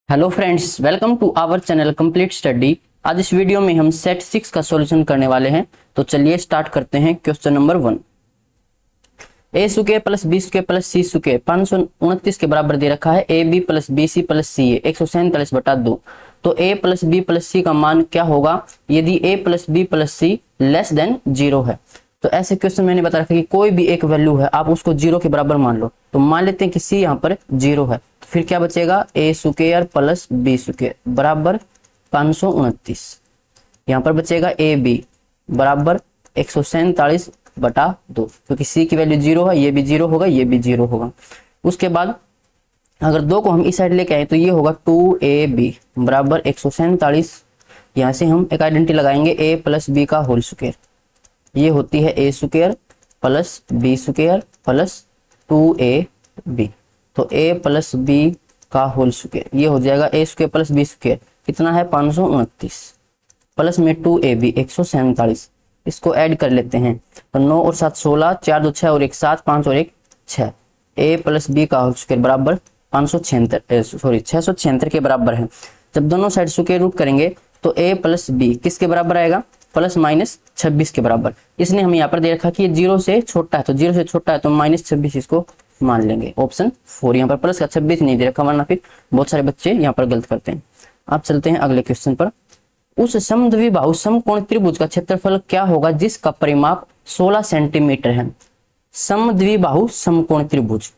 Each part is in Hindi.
Hello friends, welcome to our channel complete study. आज इस वीडियो में हम सेट 6 का सॉल्यूशन करने वाले हैं। तो चलिए स्टार्ट करते हैं। Question number 1, A square plus B square plus C square 529 के बराबर दे रखा है। A B plus B C plus C A 147/2। तो A plus B plus C का मान क्या होगा यदि A plus B plus C less than 0 है। तो ऐसे क्वेश्चन मैंने बता रखा है कि कोई भी एक वैल्यू है आप उसको 0 के बराबर मान लो। तो मान लेते हैं कि सी यहाँ पर 0 है, तो फिर क्या बचेगा, ए स्क्वायर प्लस बी स्क्वायर बराबर 529। यहाँ पर बचेगा ए बी बराबर 147/2, क्योंकि सी की वैल्यू 0 है, ये भी 0 होगा, ये भी 0 होगा। उसके बाद अगर दो को हम इस साइड लेके आए तो ये होगा 2ab बराबर 147। यहाँ से हम एक आइडेंटिटी लगाएंगे, a प्लस बी का होल स्क्वायर, ये होती है A square plus B square plus 2ab। तो a प्लस बी का होल स्क्वायर ये हो जाएगा A square plus B square, कितना है 529, प्लस में 2ab 147। इसको ऐड कर लेते हैं तो 9 और 7 16, 4 2 6 और 1 7, 5 और 1 6। a प्लस बी का होल स्क्वायर बराबर 676 के बराबर है। जब दोनों साइड स्क्वायर रूट करेंगे तो a प्लस बी किसके बराबर आएगा, प्लस माइनस 26 के बराबर। इसने हमें यहाँ पर दे रखा कि ये 0 से छोटा है, तो 0 से छोटा है तो -26 इसको मान लेंगे। ऑप्शन 4, यहाँ पर प्लस का 26 नहीं दे रखा, वरना फिर बहुत सारे बच्चे यहाँ पर गलत करते हैं। अब चलते हैं अगले क्वेश्चन पर। उस समद्विबाहु समकोण त्रिभुज का क्षेत्रफल क्या होगा जिसका परिमाप 16 सेंटीमीटर है। समद्विबाहु समकोण त्रिभुज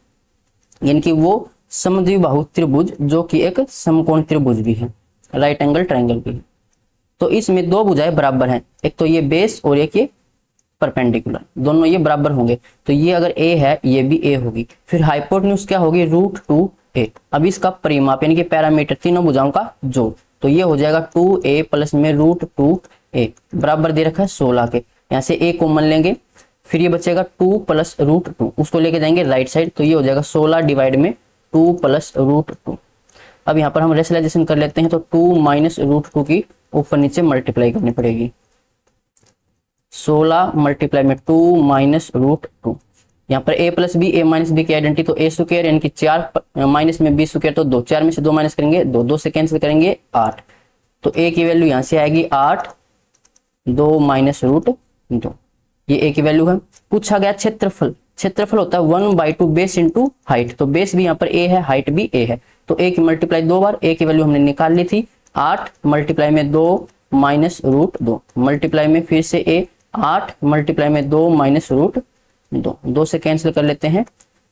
यानी कि वो समद्विबाहु त्रिभुज जो कि एक समकोण त्रिभुज भी है, राइट एंगल ट्रायंगल भी है। तो इसमें दो भुजाएं बराबर हैं, एक तो ये बेस और एक ये परपेंडिकुलर, दोनों ये बराबर होंगे। तो ये अगर a है ये भी a होगी। फिर हाइपोटेन्यूज क्या होगी, √2a। अब इसका परिमाप यानी कि पैरामीटर तीनों भुजाओं का जोड़, तो ये हो जाएगा 2a प्लस में √2a बराबर दे रखा है 16 के। यहाँ से a कॉमन लेंगे, फिर ये बचेगा 2 प्लस √2, उसको लेके जाएंगे राइट साइड, तो ये हो जाएगा 16 डिवाइड में 2 प्लस √2। अब यहाँ पर हम रेशनलाइजेशन कर लेते हैं तो 2 माइनस √2 की ऊपर नीचे मल्टीप्लाई करनी पड़ेगी। 16 मल्टीप्लाई में 2 माइनस √2। यहाँ पर a plus B, a minus B की आइडेंटिटी, तो a स्क्वायर यानी कि 4 माइनस में b स्क्वायर तो 2, 4 में से 2 माइनस करेंगे 2, 2 से कैंसिल करेंगे 8। तो a की वैल्यू यहाँ से आएगी 8, 2 माइनस √2, ये a की वैल्यू है। पूछा गया क्षेत्रफल, क्षेत्रफल होता है 1/2 बेस इंटू हाइट, तो बेस भी यहाँ पर a है, हाइट भी a है, तो a की मल्टीप्लाई 2 बार, a की वैल्यू हमने निकाल ली थी 8 मल्टीप्लाई में 2 माइनस √2 मल्टीप्लाई में फिर से a 8 मल्टीप्लाई में 2 माइनस √2, 2 से कैंसिल कर लेते हैं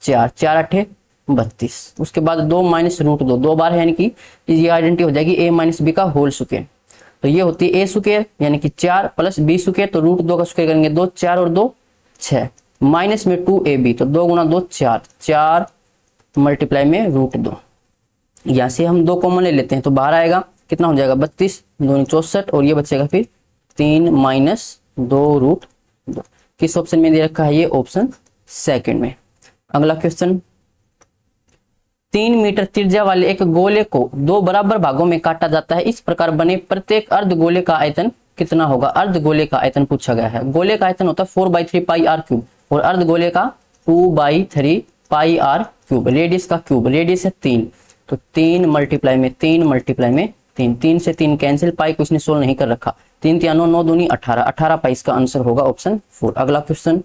4, 4 8 32। उसके बाद 2 माइनस √2 दो बार है, यानी कि ये आइडेंटिटी हो जाएगी a माइनस बी का होल स्क्वायर। तो ये होती है a स्क्वायर यानी कि 4 प्लस b स्क्वायर, तो √2 का स्क्वायर करेंगे 2, 4 और 2 6, माइनस में 2ab, तो 2 गुना 2 4, 4 मल्टीप्लाई में √2। यहाँ से हम 2 कॉमन ले लेते हैं तो बाहर आएगा, कितना हो जाएगा 32, 2 64, और ये बचेगा फिर 3 माइनस 2 √2। किस ऑप्शन में दे रखा है, ये ऑप्शन सेकंड में। अगला क्वेश्चन, 3 मीटर त्रिज्या वाले एक गोले को 2 बराबर भागों में काटा जाता है। इस प्रकार बने प्रत्येक अर्धगोले का आयतन कितना होगा। अर्धगोले का आयतन पूछा गया है। गोले का आयतन होता है 4/3 πr³ और अर्धगोले का 2/3 πr³। रेडियस का क्यूब, रेडियस है 3, तो 3 मल्टीप्लाई में 3 मल्टीप्लाई में 3, 3 से 3 कैंसिल, पाई को इसने सोल्व नहीं कर रखा, 3 3 9 9 दूनी 18, 18 पाई इसका आंसर होगा ऑप्शन 4। अगला क्वेश्चन,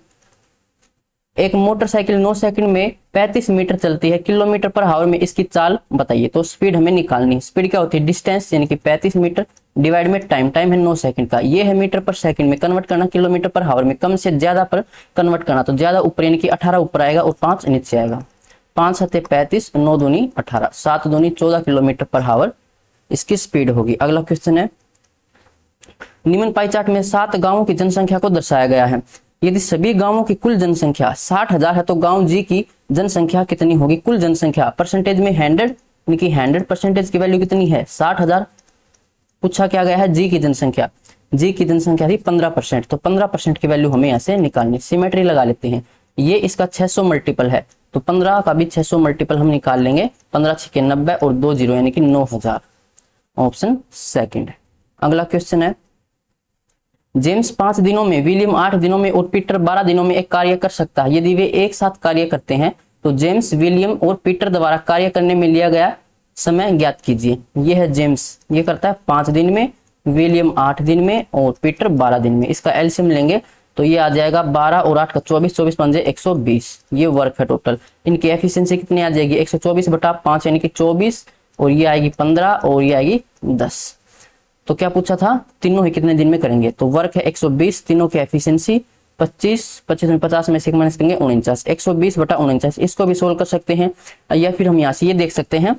एक मोटरसाइकिल 9 सेकंड में 35 मीटर चलती है, किलोमीटर पर हावर में इसकी चाल बताइए। तो स्पीड हमें निकालनी है। स्पीड क्या होती है, डिस्टेंस यानी कि 35 मीटर डिवाइड में टाइम, टाइम है 9 सेकंड का, ये है मीटर पर सेकंड में कन्वर्ट करना, किलोमीटर पर हावर में कम से ज्यादा पर कन्वर्ट करना, तो ज्यादा ऊपर यानी कि 18 ऊपर आएगा और 5 नीचे आएगा। 5 7 35, 9 दूनी 18, 7 दूनी 14 किलोमीटर पर हावर इसकी स्पीड होगी। अगला क्वेश्चन है, निम्न पाई चार्ट में 7 गांवों की जनसंख्या को दर्शाया गया है। यदि सभी गांवों की कुल जनसंख्या 60,000 है तो गांव जी की जनसंख्या कितनी होगी। कुल जनसंख्या परसेंटेज में 100 यानी कि 100% की वैल्यू कितनी है 60,000। पूछा क्या गया है, जी की जनसंख्या, जी की जनसंख्या थी 15%, तो 15% की वैल्यू हमें यहाँ से निकालनी। सिमेट्री लगा लेते हैं, ये इसका 600 मल्टीपल है, तो 15 का भी 600 मल्टीपल हम निकाल लेंगे, 15 6 के 90 और 2 0 यानी कि 9000, ऑप्शन सेकंड। अगला क्वेश्चन है, जेम्स 5 दिनों में, विलियम 8 दिनों में और पीटर 12 दिनों में एक कार्य कर सकता है। यदि वे एक साथ कार्य करते हैं तो जेम्स, विलियम और पीटर द्वारा कार्य करने में लिया गया समय ज्ञात कीजिए। ये है जेम्स, ये करता है 5 दिन में, विलियम 8 दिन में और पीटर 12 दिन में। इसका एलसीएम लेंगे तो ये आ जाएगा 12 और 8 का 24, 24 पंजे 120। ये वर्क है टोटल। इनकी एफिशिएंसी कितनी आ जाएगी 124/5 यानी कि 24, और ये आएगी 15 और ये आएगी 10। तो क्या पूछा था, तीनों ही कितने दिन में करेंगे, तो वर्क है 120, तीनों की एफिशिएंसी 25, 25 में 50 में से माइनस करेंगे 49, 120/49। इसको भी सोल्व कर सकते हैं, या फिर हम यहाँ से ये देख सकते हैं,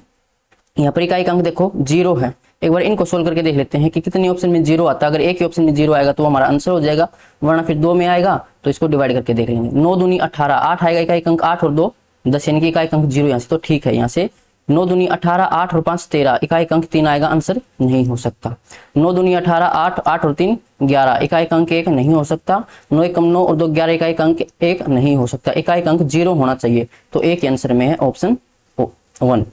यहाँ पर इकाई अंक देखो 0 है। एक बार इनको सोल्व करके देख लेते हैं कि कितने ऑप्शन में 0 आता है। अगर एक ही ऑप्शन में 0 आएगा तो हमारा आंसर हो जाएगा, वरना फिर 2 में आएगा तो इसको डिवाइड करके देख लेंगे। 9 दूनी 18, 8 आएगा इकाई अंक, 8 और 2 10 यानी कि इकाई अंक 0 यहाँ से, तो ठीक है। यहाँ से 9 दूनी 18, 8 और 5 13, इकाई अंक 3 आएगा, आंसर नहीं हो सकता। 9 दूनी 18, 8, 8 और 3 11, इकाई अंक 1 नहीं हो सकता। 9 एकम 9 और 2 11, इकाई अंक 1 नहीं हो सकता। इकाई अंक 0 होना चाहिए, तो एक आंसर में है ऑप्शन 1।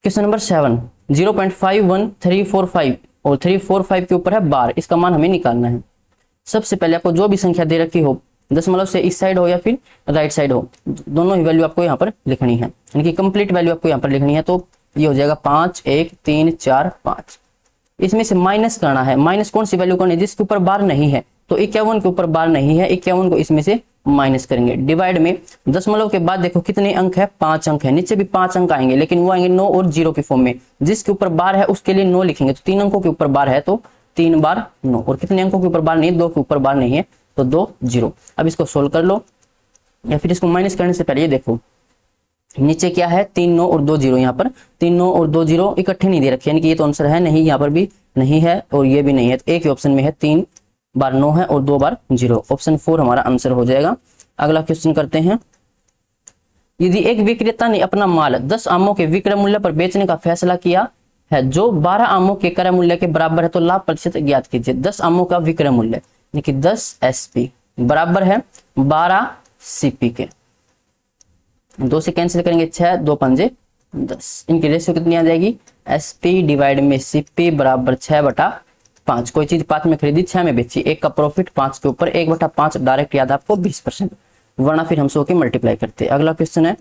क्वेश्चन नंबर 7, 0.51345 और 345 के ऊपर है बार, इसका मान हमें निकालना है। सबसे पहले आपको जो भी संख्या दे रखी हो, दशमलव से इस साइड हो या फिर राइट साइड हो, दोनों ही वैल्यू आपको यहाँ पर लिखनी है, यानी कि कंप्लीट वैल्यू आपको यहाँ पर लिखनी है। तो ये हो जाएगा 5, 1, 3, 4, 5। इसमें से माइनस करना है। माइनस कौन सी वैल्यू करनी है, जिसके ऊपर बार नहीं है। तो 51 के ऊपर बार नहीं है, 51 को इसमें से माइनस करेंगे। डिवाइड में दशमलव के बाद देखो कितने अंक है, 5 अंक है। नीचे भी 5 अंक आएंगे, लेकिन वो आएंगे 9 और 0 के फॉर्म में। जिसके ऊपर बार है उसके लिए 9 लिखेंगे, तो 3 अंकों के ऊपर बार है तो 3 बार 9, और कितने अंकों के ऊपर बार नहीं है, 2 के ऊपर बार नहीं है तो 2 0। अब इसको सोल्व कर लो, या फिर इसको माइनस करने से पहले ये देखो नीचे क्या है, 3 9 और 2 0। यहाँ पर 3 9 और 2 0 इकट्ठे नहीं दे रखे, यानी कि ये तो आंसर है नहीं, यहाँ पर भी नहीं है और ये भी नहीं है, तो एक ही ऑप्शन में है। 3 बार 9 है और 2 बार 0, ऑप्शन 4 हमारा आंसर हो जाएगा। अगला क्वेश्चन करते हैं। यदि एक विक्रेता ने अपना माल 10 आमों के विक्रय मूल्य पर बेचने का फैसला किया है, जो 12 आमों के क्रय मूल्य के बराबर है, तो लाभ प्रतिशत ज्ञात कीजिए। 10 आमों का विक्रय मूल्य यानी कि 10 SP बराबर है 12 CP के। 2 से कैंसिल करेंगे 6, 2 पंजे 10। इनकी रेशियो कितनी आ जाएगी, SP डिवाइड में CP बराबर 6/5। कोई चीज 5 में खरीदी 6 में बेची, 1 का प्रॉफिट 5 के ऊपर 1/5 डायरेक्ट याद आपको 20%, वरना फिर हम 100 की मल्टीप्लाई करते हैं। अगला क्वेश्चन है,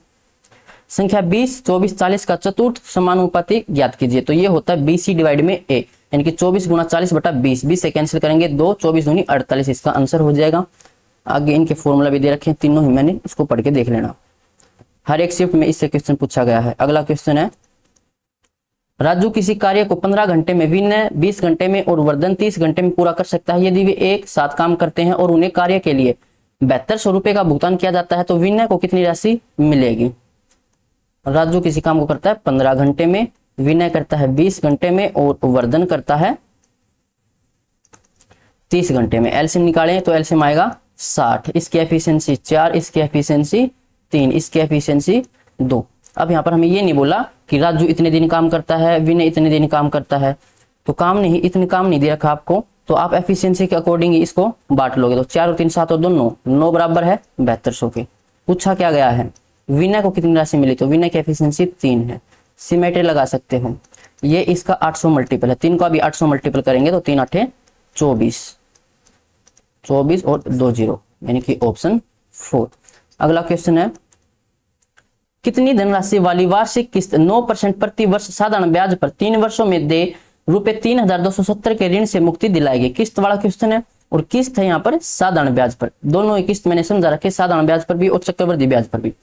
संख्या 20, 24, 40 का चतुर्थ समानुपाती ज्ञात कीजिए। तो ये होता है BC डिवाइड में A, यानी कि 24 गुना 40/20। 20 से कैंसिल करेंगे 2, 24 दूनी 48, इसका आंसर हो जाएगा। आगे इनके फॉर्मूला भी दे रखे हैं, तीनों ही मैंने इसको पढ़ के देख लेना, हर एक शिफ्ट में इससे क्वेश्चन पूछा गया है। अगला क्वेश्चन है, राजू किसी कार्य को 15 घंटे में, विनय 20 घंटे में और वर्धन 30 घंटे में पूरा कर सकता है। यदि वे एक साथ काम करते हैं और उन्हें कार्य के लिए 7200 रुपए का भुगतान किया जाता है, तो विनय को कितनी राशि मिलेगी। राजू किसी काम को करता है 15 घंटे में, विनय करता है 20 घंटे में और वर्धन करता है 30 घंटे में। एलसीएम निकालें तो एलसीएम आएगा 60। इसकी एफिशिएंसी 4, इसकी एफिशिएंसी 3, इसकी एफिशिएंसी 2। अब यहाँ पर हमें ये नहीं बोला कि राजू इतने दिन काम करता है, विनय इतने दिन काम करता है, तो काम नहीं, इतने काम नहीं दे रखा आपको, तो आप एफिशिएंसी के अकॉर्डिंग इसको बांट लोगे। तो 4 और 3 7 और 2 9, 9 बराबर है 7200 के। पूछा क्या गया है, विनय को कितनी राशि मिली, तो विनय की एफिशिएंसी 3 है। सिमेट्री लगा सकते हो, ये इसका 800 मल्टीपल है, 3 को अभी 800 मल्टीपल करेंगे तो 3 8 24, 24 और 2 0, यानी कि ऑप्शन 4। अगला क्वेश्चन है, कितनी धनराशि वाली वार्षिक किस्त 9% प्रति वर्ष साधारण ब्याज पर 3 वर्षों में दे ₹3270 के ऋण से मुक्ति दिलाएगी। किस्त वाला क्वेश्चन है और किस्त है यहाँ पर साधारण ब्याज पर। दोनों ही किस्त मैंने समझा रखे, साधारण ब्याज पर भी और चक्रवृद्धि ब्याज पर भी।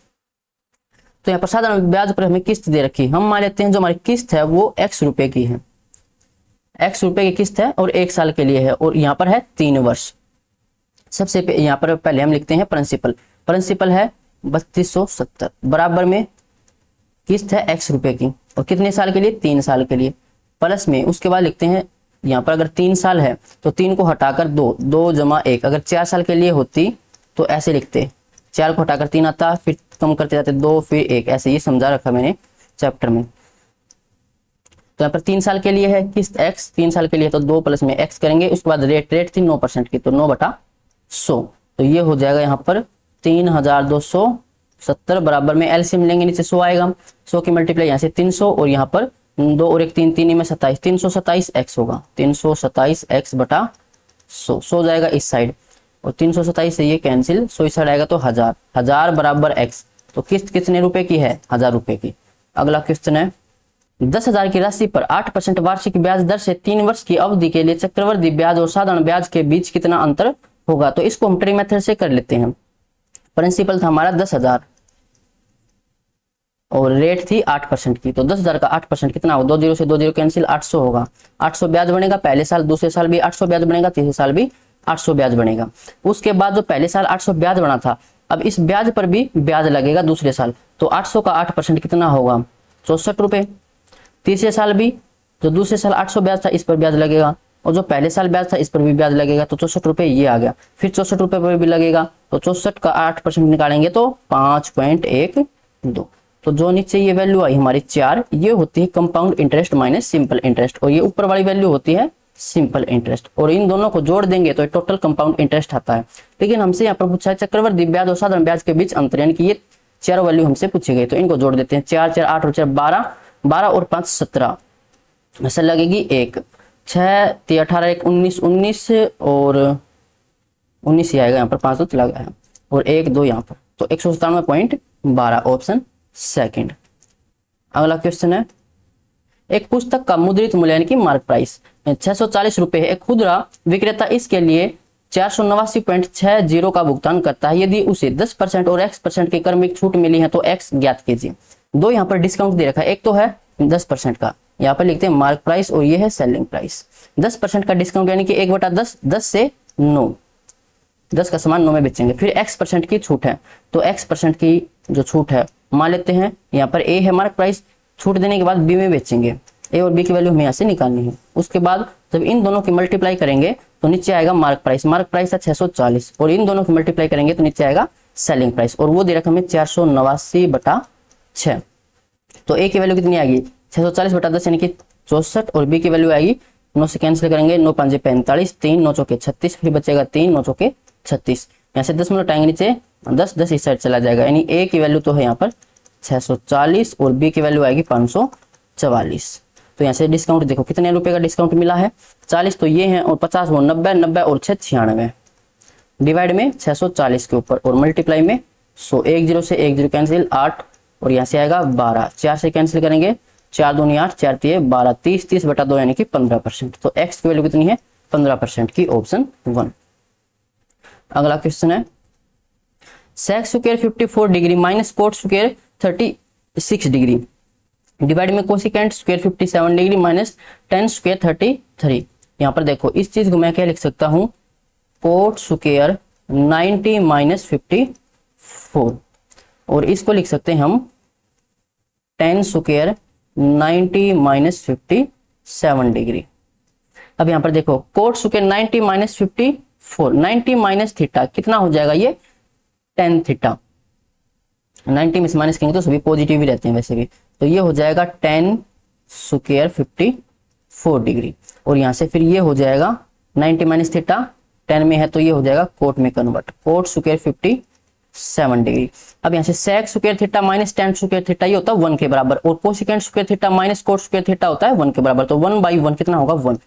तो यहाँ पर साधारण ब्याज पर हमें किस्त दे रखी, हम मान लेते हैं जो हमारी किस्त है वो X रुपए की है, X रुपए की किस्त है और 1 साल के लिए है, और यहाँ पर है 3 वर्ष। सबसे यहाँ पर पहले हम लिखते हैं प्रिंसिपल, प्रिंसिपल है 3270 बराबर में किस्त है X रुपए की, और कितने साल के लिए, 3 साल के लिए, प्लस में उसके बाद लिखते हैं यहाँ पर अगर 3 साल है तो 3 को हटाकर 2, 2 जमा 1। अगर 4 साल के लिए होती तो ऐसे लिखते, 4 को हटाकर 3 आता, फिर कम करते जाते 2 फिर 1, ऐसे ये समझा रखा मैंने चैप्टर में। तो यहाँ पर 3 साल के लिए है किस्त X, 3 साल के लिए तो 2 प्लस में X करेंगे। उसके बाद रेट थी 9% की, तो 9/100, तो ये हो जाएगा यहाँ पर 3270 बराबर में एलसीएम लेंगे, नीचे 100 आएगा, 100 की मल्टीप्लाई यहाँ से 300 और यहाँ पर 2 और 1 3, 3 में 27, 327x होगा, 327x/100, 100 जाएगा इस साइड और 327 से ये कैंसिल, 100 इस साइड आएगा तो 1000, 1000 बराबर x। तो किस्त कितने रुपए की है, 1000 रुपए की। अगला क्वेश्चन है, 10,000 की राशि पर 8% वार्षिक ब्याज दर से 3 वर्ष की अवधि के लिए चक्रवृद्धि ब्याज और साधारण ब्याज के बीच कितना अंतर होगा। तो इसको हम ट्री मेथड से कर लेते हैं। प्रिंसिपल था हमारा 10,000 और रेट थी 8% की, तो 10,000 का 8% कितना होगा, 2 0 से 2 0 कैंसिल, 800 होगा। 800 ब्याज बनेगा पहले साल, दूसरे साल भी 800 ब्याज बनेगा, तीसरे साल भी 800 ब्याज बनेगा। उसके बाद जो पहले साल 800 ब्याज बना था, अब इस ब्याज पर भी ब्याज लगेगा दूसरे साल, तो 800 का 8% कितना होगा, 64 रुपए। तीसरे साल भी जो दूसरे साल 800 ब्याज था इस पर ब्याज लगेगा, और जो पहले साल ब्याज था इस पर भी ब्याज लगेगा, तो 64 रुपए ये आ गया। फिर 64 रुपए पर भी लगेगा, तो 64 का 8% निकालेंगे तो 5.12। तो जो नीचे ये वैल्यू आई हमारी 4, ये होती है compound interest minus simple interest, और ये ऊपर वाली वैल्यू होती है सिंपल इंटरेस्ट, और इन दोनों को जोड़ देंगे तो टोटल कंपाउंड इंटरेस्ट आता है। लेकिन हमसे यहाँ पर पूछा है चक्रवृद्धि ब्याज और साधारण ब्याज के बीच अंतर, यानी कि ये चारों वैल्यू हमसे पूछी गई, तो इनको जोड़ देते हैं। 4 4 8 और 4 12, 12 और 5 17, ऐसा लगेगी 1, 6 3 18 1 19, 19 और 19 ही आएगा यहाँ पर, 5 तो चला गया है, और 1 2 यहाँ पर, तो 197.12 ऑप्शन सेकंड। अगला क्वेश्चन है, एक पुस्तक का मुद्रित मूल्य यानी कि मार्क प्राइस 640 रुपए है। एक खुदरा विक्रेता इसके लिए 489.60 का भुगतान करता है। यदि उसे 10% और x% की क्रमिक छूट मिली है तो x ज्ञात कीजिए। दो यहाँ पर डिस्काउंट दे रखा है, एक तो है 10% का, यहाँ पर लिखते हैं मार्क प्राइस, और ये है सेलिंग प्राइस। 10% का डिस्काउंट यानी कि 1/10, 10 से 9, 10 का सामान 9 में बेचेंगे। फिर x% की छूट है, तो x% की जो छूट है मान लेते हैं यहाँ पर a है मार्क प्राइस, छूट देने के बाद b में बेचेंगे, a और b की वैल्यू हमें यहाँ से निकालनी है। उसके बाद जब इन दोनों की मल्टीप्लाई करेंगे तो नीचे आएगा मार्क प्राइस, मार्क प्राइस है 640, और इन दोनों की मल्टीप्लाई करेंगे तो नीचे आएगा सेलिंग प्राइस, और वो दे रखा हमें 489/6। तो a की वैल्यू कितनी आएगी 640/10 यानी कि 64, और b की वैल्यू आएगी 9 से कैंसिल करेंगे, 9 5 45, 3 9 चौके 36, फिर बचेगा 3 9 चौके 36, यहाँ से 10 मिनट आएंगे नीचे, 10 10 इस साइड चला जाएगा, यानी a की वैल्यू तो है यहाँ पर 640 और b की वैल्यू आएगी 544। तो यहाँ से डिस्काउंट देखो कितने रुपए का डिस्काउंट मिला है, 40 तो ये है, और 50 वो 90, 90 और 6 96, डिवाइड में 640 के ऊपर और मल्टीप्लाई में 100, 1 0 से 1 0 कैंसिल, 8 और यहाँ से आएगा 12, 4 से कैंसिल करेंगे, 4 2 8, 4 3 12, 30 30/2 यानी कि 15%। तो x की वैल्यू कितनी है 15% की, ऑप्शन 1। अगला क्वेश्चन है, sec square 54 degree minus cot square 36 degree divide में cosecant square 57 degree minus tan square 33। यहाँ पर देखो इस चीज को मैं क्या लिख सकता हूँ, कोट स्क्वायर 90 माइनस 54, और इसको लिख सकते हैं हम टेन स्क्वायर 90 माइनस 57 डिग्री। अब यहाँ पर देखो coat square 90 minus 54, 90 minus theta कितना हो जाएगा, ये टेन थीटा, 90 में से माइनस करेंगे तो सभी पॉजिटिव ही रहते हैं वैसे भी, तो ये हो जाएगा टेन स्क्वायर 54 डिग्री, और यहाँ से फिर ये हो जाएगा 90 माइनस थीटा 10 में है तो ये हो जाएगा कोट में कन्वर्ट, कोट स्क्वायर 57 डिग्री। अब यहाँ से sec square theta minus tan square theta ये होता है 1 के बराबर, और cosecant square theta minus cot square theta होता है 1 के बराबर, तो 1/1 कितना होगा 1,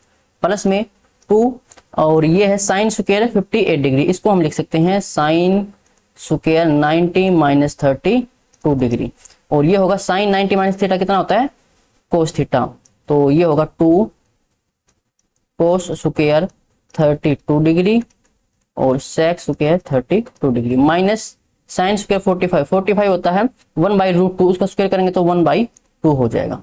प्लस में 2, और ये है साइन स्क्वायर 58 डिग्री, इसको हम लिख सकते हैं साइन स्क्वायर 90 माइनस 32 डिग्री, और ये होगा साइन 90 माइनस थीटा कितना होता है कोस थीटा, तो ये होगा 2 कोस स्क्वायर 32 डिग्री और sec square 32 degree minus sine square 45 होता है 1/√2, उसका स्क्वायर करेंगे तो 1/2 हो जाएगा,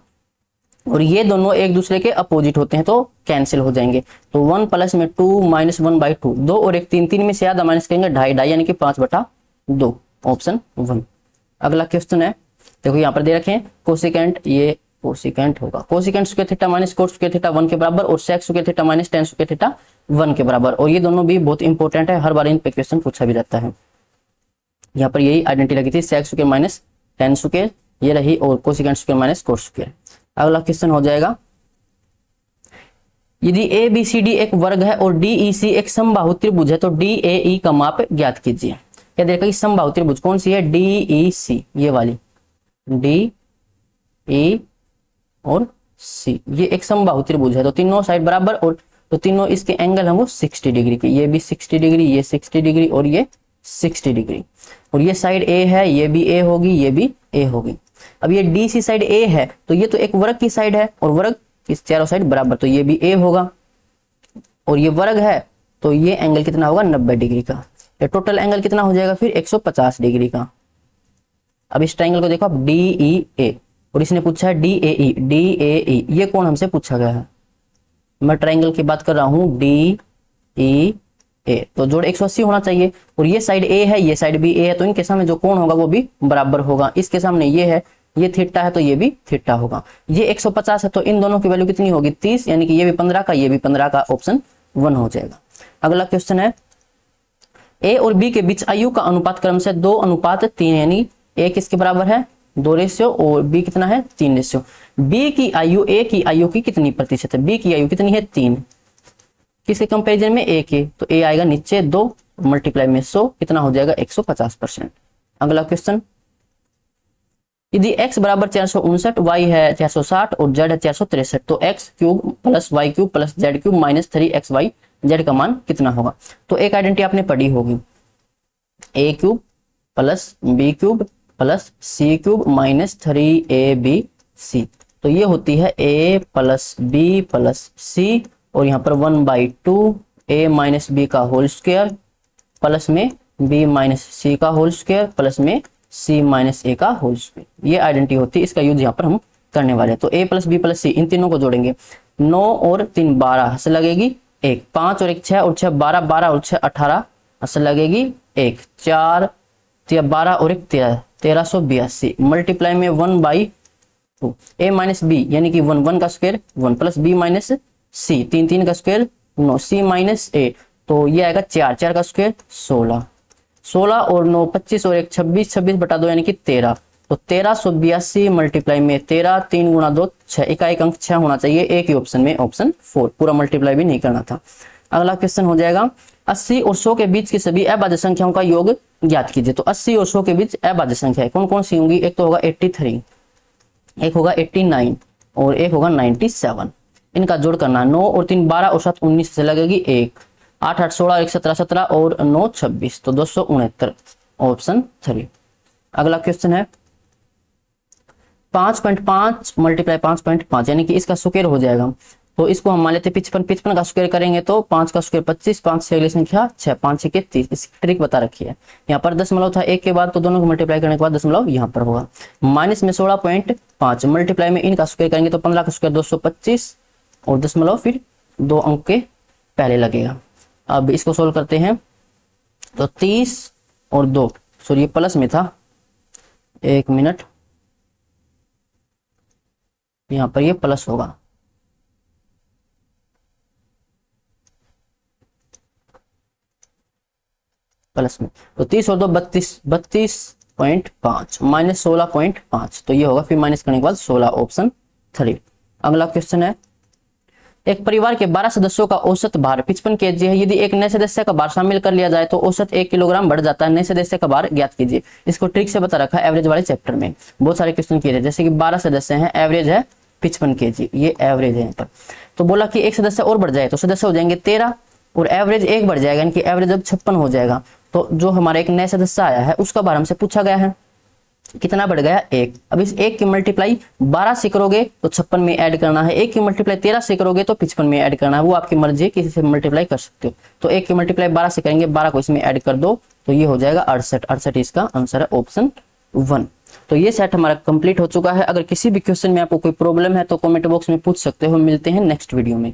और ये दोनों एक दूसरे के अपोजिट होते हैं तो कैंसिल हो जाएंगे, तो 1 प्लस में 2 माइनस 1/2, 2 और 1 3, 3 में से आधा माइनस करेंगे 2.5 यानी कि 5/2, ऑप्शन 1। अगला क्वेश्चन है, देखो यहाँ पर दे रखे हैं कोसिकेंट, ये कोसिकेंट होगा cosecant square theta minus cot square theta 1 के बराबर, और sec square theta minus tan square theta 1 के बराबर, और ये दोनों भी बहुत इंपॉर्टेंट है, हर बार इन पे क्वेश्चन पूछा भी जाता है। यहाँ पर यही आइडेंटिटी लगी थी, sec square minus tan square ये रही, और cosecant square minus cot square. अगला क्वेश्चन हो जाएगा, यदि ABCD एक वर्ग है और DEC एक समबाहु त्रिभुज है तो DAE का माप ज्ञात कीजिए। क्या देखा कि समबाहु त्रिभुज कौन सी है, DEC, ये वाली DE और C, ये एक समबाहु त्रिभुज है, तो तीनों साइड बराबर, और तो तीनों इसके एंगल है वो 60 डिग्री के, ये भी 60 डिग्री, ये 60 डिग्री और ये 60 डिग्री, और ये साइड A है, ये भी A होगी, ये भी A होगी। अब ये डी सी साइड ए है तो ये तो एक वर्ग की साइड है और वर्ग की चारों साइड बराबर, तो ये भी ए होगा और ये वर्ग है तो ये एंगल कितना होगा 90 डिग्री का। ये टोटल एंगल कितना हो जाएगा फिर 150 डिग्री का। अब इस ट्रायंगल को देखो आप डी ई ए और इसने पूछा है D A E, D A ई ये कौन हमसे पूछा गया है, मैं ट्रायंगल की बात कर रहा हूं डी ई ए, तो जोड़ 180 होना चाहिए और ये साइड ए है ये साइड भी ए है तो इनके सामने जो कोण होगा वो भी बराबर होगा। इसके सामने ये है ये थीटा है तो ये भी थीटा होगा। ये 150 है तो इन दोनों की वैल्यू कितनी होगी 30, यानी कि ये भी 15 का ये भी 15 का, ऑप्शन 1 हो जाएगा। अगला क्वेश्चन है ए और बी के बीच आयु का अनुपात क्रम से 2:3 यानी ए किसके बराबर है 2 रेशियो और बी कितना है 3 रेशियो। बी की आयु ए की आयु की कितनी प्रतिशत है, बी की आयु कितनी है 3, किसके कंपैरिजन में ए के, तो ए आएगा नीचे 2 मल्टीप्लाई में 100 कितना हो जाएगा 150%। अगला क्वेश्चन यदि x बराबर 459, y है 460 और z है 463 तो x cube plus y cube plus z cube minus 3xy z का मान कितना होगा। तो एक आइडेंटिटी आपने पढ़ी होगी a cube plus B cube plus C cube minus 3ab, तो ये होती है a plus B plus C और यहाँ पर 1/2 a माइनस बी का होल स्क्वायर प्लस में b माइनस सी का होल स्क्वायर प्लस में c माइनस ए का होल स्क्वायर। ये आइडेंटिटी होती है, इसका यूज यहाँ पर हम करने वाले हैं। तो a प्लस बी प्लस सी इन तीनों को जोड़ेंगे 9 और 3 12 से लगेगी 1, 5 और 1 6 और 6 12, 12 और 6 18 से लगेगी 1, 4 12 और 1 13, 1382 मल्टीप्लाई में 1/2 a माइनस बी यानी कि 1 1 का स्क्वायर 1 प्लस बी माइनस सी 3 3 का स्क्वायर 9 सी माइनस ए, तो ये आएगा 4 4 का स्क्वायर 16, 16 और 9 25 और 1 26, 26 बटा 2 यानी कि 13, तो 1382 मल्टीप्लाई में 13, 3 गुणा 2 6, इकाई अंक 6 होना चाहिए एक ही ऑप्शन में, ऑप्शन 4, पूरा मल्टीप्लाई भी नहीं करना था। अगला क्वेश्चन हो जाएगा 80 और 100 के बीच की सभी अभाज्य संख्याओं का योग ज्ञात कीजिए। तो 80 और 100 के बीच अभाज्य संख्या है कौन कौन सी होंगी, एक तो होगा 83, एक होगा 89 और एक होगा 97, इनका जोड़ करना 9 और 3 12 और 7 19 से लगेगी 1, 8 8 16 1 17 17 और 9 26, तो 269, ऑप्शन 3। अगला क्वेश्चन है 5.5 मल्टीप्लाई 5.5 यानी कि इसका स्क्वायर हो जाएगा, तो इसको हम मान लेते 55, 55 का स्क्वायर करेंगे तो 5 का स्क्वायर 25, 5 से अगली संख्या 6, 5 6 के 30, इसकी ट्रिक बता रखी है। यहाँ पर दशमलव था एक के बाद तो दोनों को मल्टीप्लाई करने के बाद दशमलव यहाँ पर होगा, माइनस में 16.5 मल्टीप्लाई में इनका स्क्वायर करेंगे तो 15 का स्क्वायर 225 और दशमलव फिर 2 अंक के पहले लगेगा। अब इसको सोल्व करते हैं तो 30 और 2 सॉरी ये प्लस में था, 1 मिनट, यहाँ पर ये प्लस होगा, प्लस में, तो 30 और 2 32, 32.5 माइनस 16.5, तो ये होगा फिर माइनस करने के बाद 16, ऑप्शन 3। अगला क्वेश्चन है एक परिवार के 12 सदस्यों का औसत भार 55 kg है, यदि एक नए सदस्य का भार शामिल कर लिया जाए तो औसत 1 किलोग्राम बढ़ जाता है, नए सदस्य का भार ज्ञात कीजिए। इसको ट्रिक से बता रखा है एवरेज वाले चैप्टर में, बहुत सारे क्वेश्चन किए थे, जैसे कि 12 सदस्य हैं, एवरेज है 55 kg, ये एवरेज है यहाँ पर। तो बोला कि एक सदस्य और बढ़ जाए तो सदस्य हो जाएंगे 13 और एवरेज 1 बढ़ जाएगा, यानी कि एवरेज अब 56 हो जाएगा। तो जो हमारा एक नया सदस्य आया है उसका भार हमसे पूछा गया है, कितना बढ़ गया 1। अब इस 1 की मल्टीप्लाई 12 से करोगे तो 56 में ऐड करना है, 1 की मल्टीप्लाई 13 से करोगे तो 55 में ऐड करना है, वो आपकी मर्जी है, किसी से मल्टीप्लाई कर सकते हो। तो 1 की मल्टीप्लाई 12 से करेंगे, 12 को इसमें ऐड कर दो तो ये हो जाएगा 68, 68 इसका आंसर है, ऑप्शन 1। तो ये सेट हमारा कंप्लीट हो चुका है। अगर किसी भी क्वेश्चन में आपको कोई प्रॉब्लम है तो कमेंट बॉक्स में पूछ सकते हो। मिलते हैं नेक्स्ट वीडियो में।